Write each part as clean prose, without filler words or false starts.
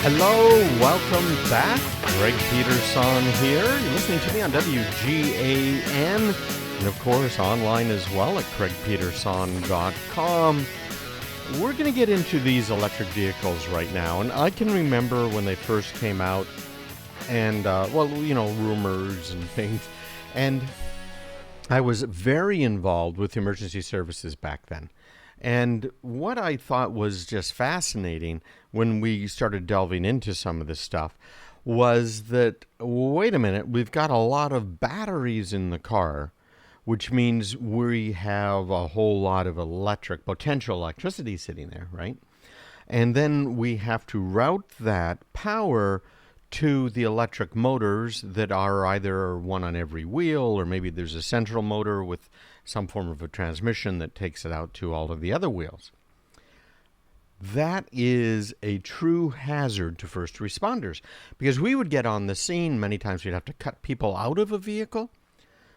Hello, welcome back. Greg Peterson here. You're listening to me on WGAN and, of course, online as well at craigpeterson.com. We're going to get into these electric vehicles right now, and I can remember when they first came out and, rumors and things, and I was very involved with emergency services back then. And what I thought was just fascinating when we started delving into some of this stuff was that, wait a minute, we've got a lot of batteries in the car, which means we have a whole lot of potential electricity sitting there, right? And then we have to route that power to the electric motors that are either one on every wheel, or maybe there's a central motor with some form of a transmission that takes it out to all of the other wheels. That is a true hazard to first responders, because we would get on the scene. Many times we'd have to cut people out of a vehicle,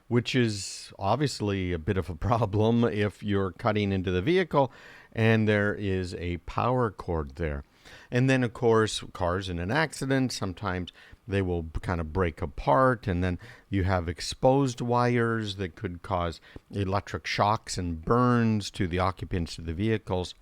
which is obviously a bit of a problem if you're cutting into the vehicle and there is a power cord there. And then, of course, cars in an accident, sometimes they will kind of break apart, and then you have exposed wires that could cause electric shocks and burns to the occupants of the vehicles.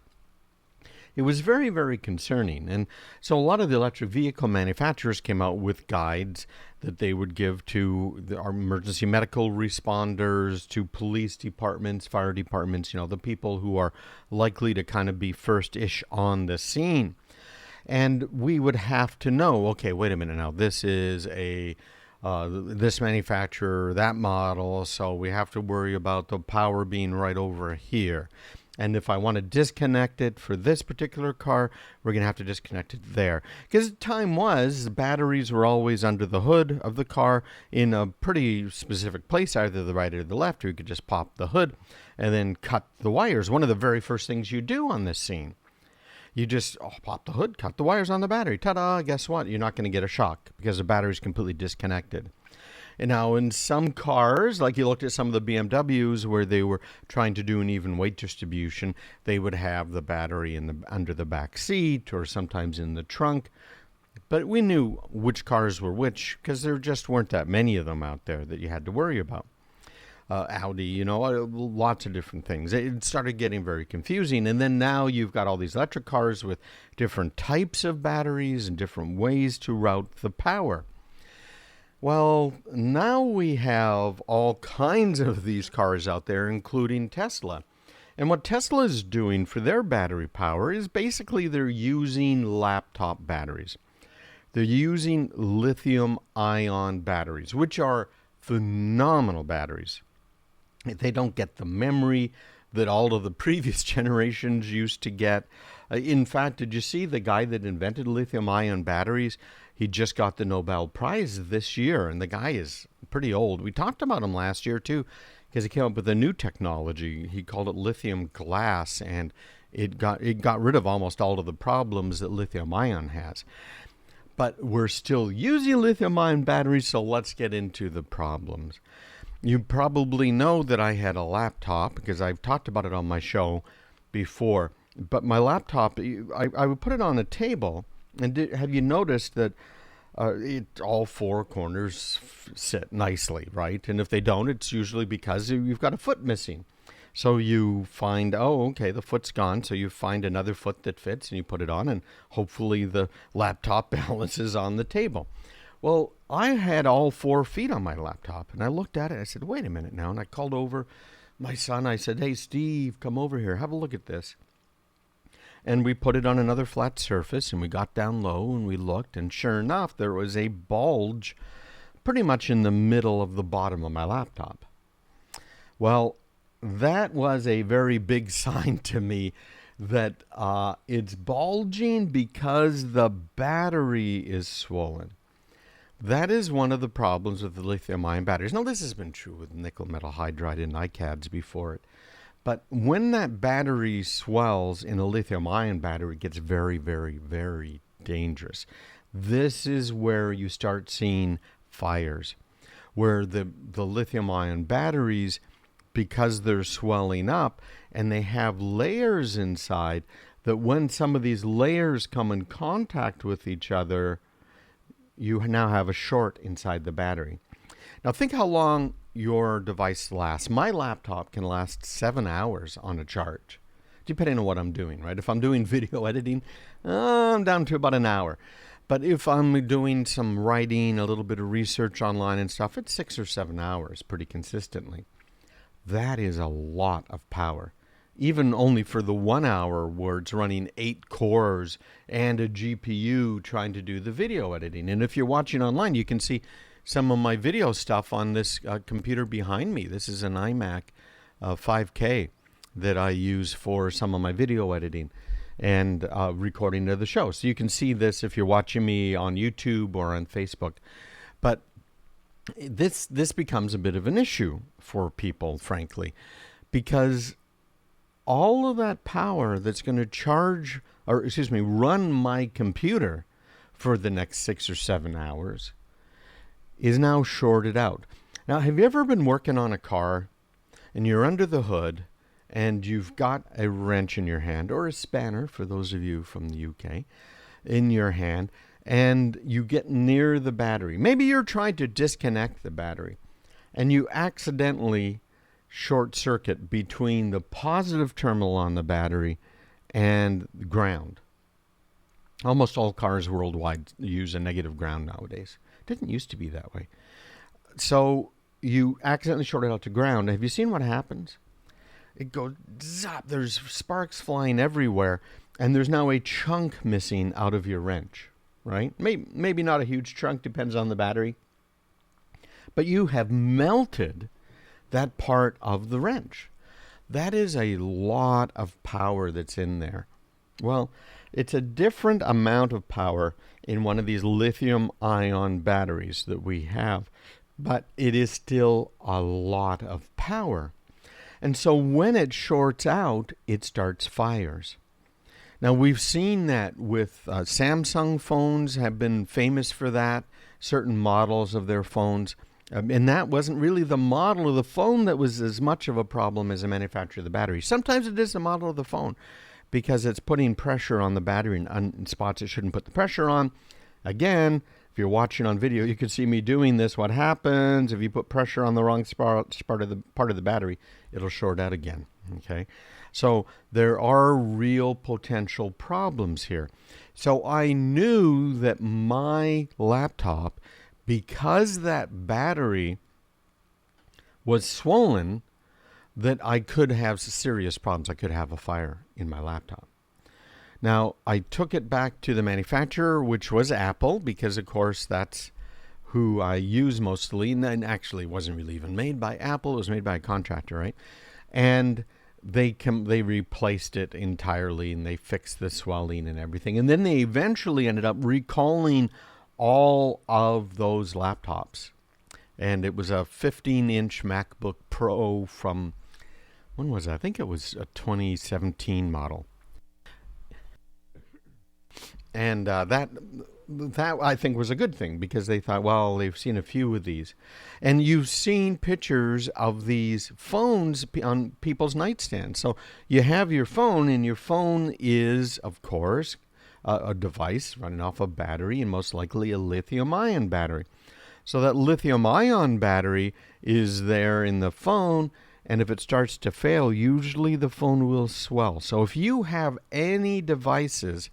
It was very, very concerning. And so a lot of the electric vehicle manufacturers came out with guides that they would give to our emergency medical responders, to police departments, fire departments, the people who are likely to kind of be first-ish on the scene. And we would have to know, okay, wait a minute now, this is this manufacturer, that model, so we have to worry about the power being right over here. And if I want to disconnect it for this particular car, we're going to have to disconnect it there. Because the time was, the batteries were always under the hood of the car in a pretty specific place, either the right or the left, or you could just pop the hood and then cut the wires. One of the very first things you do on this scene. You just pop the hood, cut the wires on the battery. Ta-da, guess what? You're not going to get a shock because the battery's completely disconnected. And now in some cars, like you looked at some of the BMWs where they were trying to do an even weight distribution, they would have the battery under the back seat or sometimes in the trunk. But we knew which cars were which because there just weren't that many of them out there that you had to worry about. Audi, lots of different things. It started getting very confusing. And then now you've got all these electric cars with different types of batteries and different ways to route the power. Well, now we have all kinds of these cars out there, including Tesla. And what Tesla is doing for their battery power is basically they're using laptop batteries. They're using lithium-ion batteries, which are phenomenal batteries. They don't get the memory that all of the previous generations used to get. In fact, did you see the guy that invented lithium-ion batteries? He just got the Nobel Prize this year, and the guy is pretty old. We talked about him last year, too, because he came up with a new technology. He called it lithium glass, and it got rid of almost all of the problems that lithium-ion has. But we're still using lithium-ion batteries, so let's get into the problems. You probably know that I had a laptop because I've talked about it on my show before. But my laptop, I would put it on a table, and have you noticed that all four corners sit nicely, right? And if they don't, it's usually because you've got a foot missing. So you find, the foot's gone. So you find another foot that fits, and you put it on, and hopefully the laptop balances on the table. Well, I had all 4 feet on my laptop, and I looked at it. I said, wait a minute now. And I called over my son. I said, hey, Steve, come over here. Have a look at this. And we put it on another flat surface, and we got down low, and we looked. And sure enough, there was a bulge pretty much in the middle of the bottom of my laptop. Well, that was a very big sign to me that it's bulging because the battery is swollen. That is one of the problems with the lithium-ion batteries. Now, this has been true with nickel metal hydride and NiCads before it. But when that battery swells in a lithium-ion battery, it gets very, very, very dangerous. This is where you start seeing fires, where the lithium-ion batteries, because they're swelling up and they have layers inside, that when some of these layers come in contact with each other, you now have a short inside the battery. Now think how long your device lasts. My laptop can last 7 hours on a charge, depending on what I'm doing, right? If I'm doing video editing, I'm down to about an hour. But if I'm doing some writing, a little bit of research online and stuff, it's 6 or 7 hours pretty consistently. That is a lot of power. Even only for the 1 hour where it's running 8 cores and a GPU trying to do the video editing. And if you're watching online, you can see some of my video stuff on this computer behind me. This is an iMac 5K that I use for some of my video editing and recording of the show. So you can see this if you're watching me on YouTube or on Facebook. But this becomes a bit of an issue for people, frankly, because all of that power that's going to run my computer for the next 6 or 7 hours is now shorted out. Now, have you ever been working on a car and you're under the hood and you've got a wrench in your hand, or a spanner for those of you from the UK, in your hand, and you get near the battery? Maybe you're trying to disconnect the battery and you accidentally short circuit between the positive terminal on the battery and the ground. Almost all cars worldwide use a negative ground nowadays. It didn't used to be that way. So you accidentally short it out to ground. Have you seen what happens? It goes zap. There's sparks flying everywhere, and there's now a chunk missing out of your wrench, right? Maybe not a huge chunk, depends on the battery. But you have melted that part of the wrench. That is a lot of power that's in there. Well, it's a different amount of power in one of these lithium-ion batteries that we have, but it is still a lot of power. And so when it shorts out, it starts fires. Now, we've seen that with Samsung phones have been famous for that, certain models of their phones. And that wasn't really the model of the phone that was as much of a problem as the manufacturer of the battery. Sometimes it is the model of the phone because it's putting pressure on the battery in spots it shouldn't put the pressure on. Again, if you're watching on video, you can see me doing this. What happens if you put pressure on the wrong part of the battery? It'll short out again. Okay, so there are real potential problems here. So I knew that my laptop, because that battery was swollen, that I could have serious problems. I could have a fire in my laptop. Now, I took it back to the manufacturer, which was Apple, because, of course, that's who I use mostly. And actually, it wasn't really even made by Apple. It was made by a contractor, right? And they replaced it entirely, and they fixed the swelling and everything. And then they eventually ended up recalling all of those laptops. And it was a 15-inch MacBook Pro from, when was it? I think it was a 2017 model. And that I think was a good thing, because they thought, well, they've seen a few of these. And you've seen pictures of these phones on people's nightstands. So you have your phone, and your phone is, of course, a device running off a battery, and most likely a lithium-ion battery. So that lithium-ion battery is there in the phone, and if it starts to fail, usually the phone will swell. So if you have any devices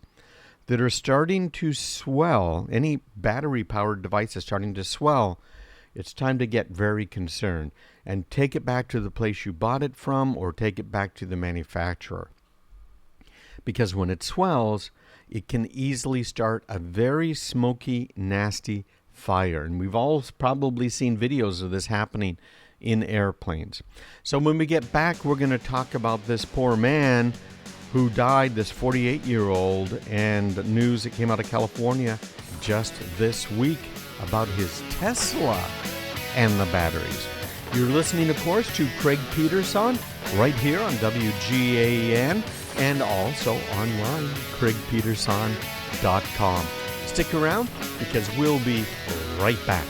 that are starting to swell, any battery-powered devices starting to swell, it's time to get very concerned and take it back to the place you bought it from, or take it back to the manufacturer. Because when it swells, it can easily start a very smoky, nasty fire. And we've all probably seen videos of this happening in airplanes. So when we get back, we're going to talk about this poor man who died, this 48-year-old, and news that came out of California just this week about his Tesla and the batteries. You're listening, of course, to Craig Peterson right here on WGAN, and also online, craigpeterson.com. Stick around, because we'll be right back.